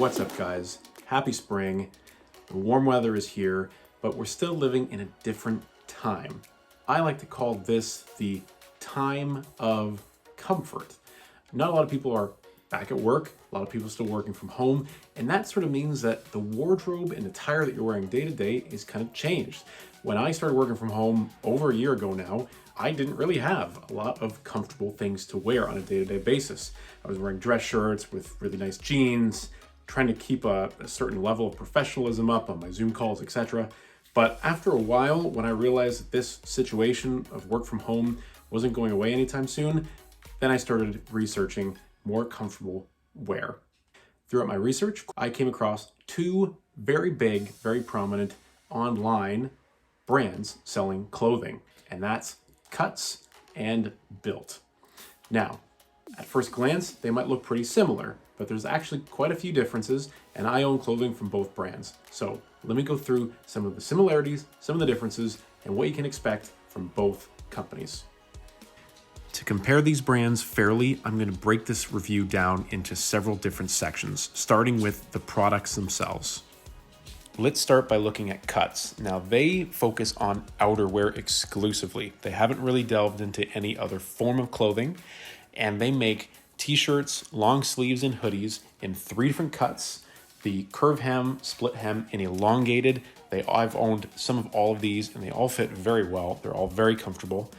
What's up, guys? Happy spring. The warm weather is here, but we're still living in a different time. I like to call this the time of comfort. Not a lot of people are back at work. A lot of people are still working from home, and that sort of means that the wardrobe and attire that you're wearing day to day is kind of changed. When I started working from home over a year ago now, I didn't really have a lot of comfortable things to wear on a day-to-day basis. I was wearing dress shirts with really nice jeans, trying to keep a certain level of professionalism up on my Zoom calls, etc. But after a while, when I realized that this situation of work from home wasn't going away anytime soon, then I started researching more comfortable wear. Throughout my research, I came across two very big, very prominent online brands selling clothing, and that's Cuts and BYLT. Now, at first glance, they might look pretty similar, but there's actually quite a few differences, and I own clothing from both brands. So let me go through some of the similarities, some of the differences, and what you can expect from both companies. To compare these brands fairly, I'm going to break this review down into several different sections, starting with the products themselves. Let's start by looking at Cuts. Now, they focus on outerwear exclusively. They haven't really delved into any other form of clothing, and they make t-shirts, long sleeves, and hoodies in 3 different cuts. The curve hem, split hem, and elongated. I've owned some of all of these, and they all fit very well. They're all very comfortable.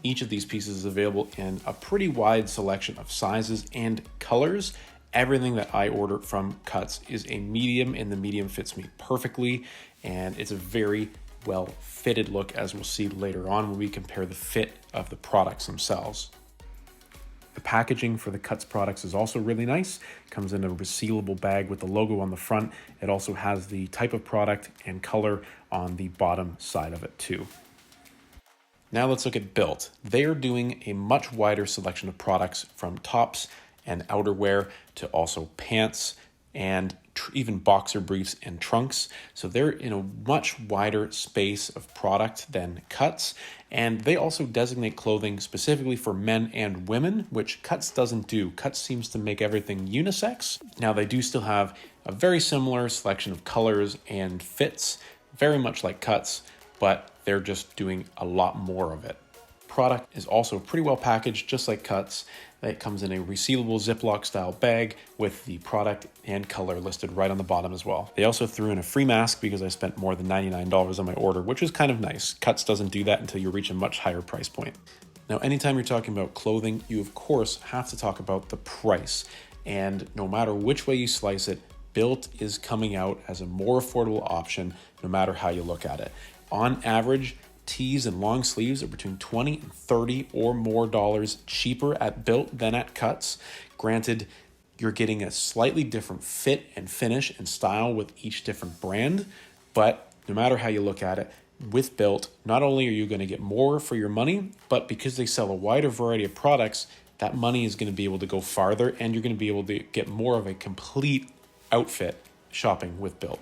Each of these pieces is available in a pretty wide selection of sizes and colors. Everything that I order from Cuts is a medium, and the medium fits me perfectly, and it's a very well fitted look, as we'll see later on when we compare the fit of the products themselves. The packaging for the Cuts products is also really nice. It comes in a resealable bag with the logo on the front. It also has the type of product and color on the bottom side of it too. Now let's look at BYLT. They are doing a much wider selection of products, from tops and outerwear to also pants and even boxer briefs and trunks. So they're in a much wider space of product than Cuts. And they also designate clothing specifically for men and women, which Cuts doesn't do. Cuts seems to make everything unisex. Now, they do still have a very similar selection of colors and fits, very much like Cuts, but they're just doing a lot more of it. Product is also pretty well packaged, just like Cuts. It comes in a resealable Ziploc style bag with the product and color listed right on the bottom as well. They also threw in a free mask because I spent more than $99 on my order, which is kind of nice. Cuts doesn't do that until you reach a much higher price point. Now, anytime you're talking about clothing, you of course have to talk about the price. And no matter which way you slice it, BYLT is coming out as a more affordable option no matter how you look at it. On average, tees and long sleeves are between $20 and $30 or more dollars cheaper at BYLT than at Cuts. Granted, you're getting a slightly different fit and finish and style with each different brand, but no matter how you look at it, with BYLT, not only are you going to get more for your money, but because they sell a wider variety of products, that money is going to be able to go farther, and you're going to be able to get more of a complete outfit shopping with BYLT.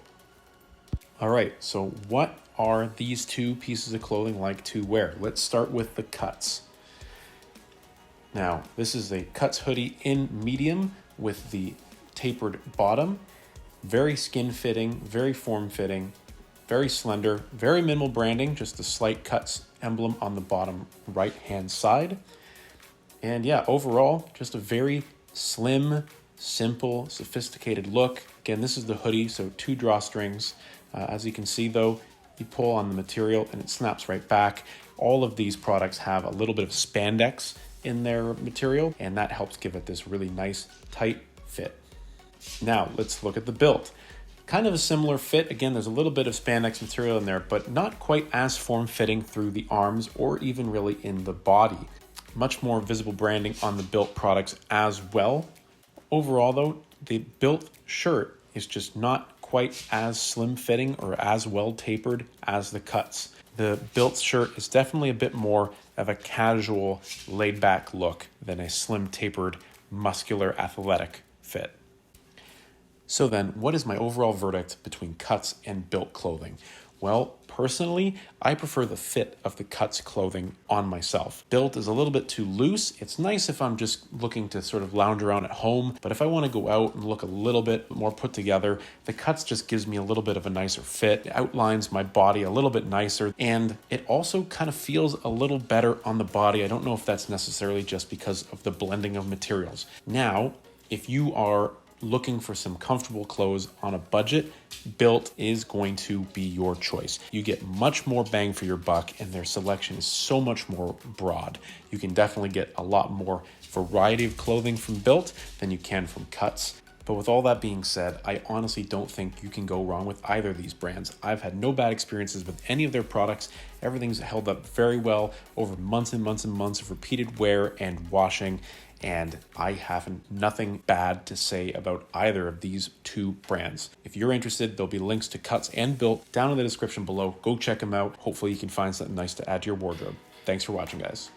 All right, so what are these two pieces of clothing like to wear? Let's start with the Cuts. Now, this is a Cuts hoodie in medium with the tapered bottom. Very skin fitting, very form fitting, very slender, very minimal branding, just a slight Cuts emblem on the bottom right hand side. And yeah, overall, just a very slim, simple, sophisticated look. Again, this is the hoodie, so 2 drawstrings. As you can see though, you pull on the material and it snaps right back. All of these products have a little bit of spandex in their material, and that helps give it this really nice, tight fit. Now, let's look at the BYLT. Kind of a similar fit. Again, there's a little bit of spandex material in there, but not quite as form-fitting through the arms or even really in the body. Much more visible branding on the BYLT products as well. Overall though, the BYLT shirt is just not quite as slim fitting or as well tapered as the Cuts. The BYLT shirt is definitely a bit more of a casual, laid back look than a slim tapered, muscular, athletic fit. So then, what is my overall verdict between Cuts and BYLT clothing? Well, personally, I prefer the fit of the Cuts clothing on myself. BYLT is a little bit too loose. It's nice if I'm just looking to sort of lounge around at home, but if I want to go out and look a little bit more put together, the Cuts just gives me a little bit of a nicer fit. It outlines my body a little bit nicer, and it also kind of feels a little better on the body. I don't know if that's necessarily just because of the blending of materials. Now, if you are looking for some comfortable clothes on a budget, BYLT is going to be your choice. You get much more bang for your buck, and their selection is so much more broad. You can definitely get a lot more variety of clothing from BYLT than you can from Cuts. But with all that being said, I honestly don't think you can go wrong with either of these brands. I've had no bad experiences with any of their products. Everything's held up very well over months and months and months of repeated wear and washing, and I have nothing bad to say about either of these two brands. If you're interested, there'll be links to Cuts and BYLT down in the description below. Go check them out. Hopefully you can find something nice to add to your wardrobe. Thanks for watching, guys.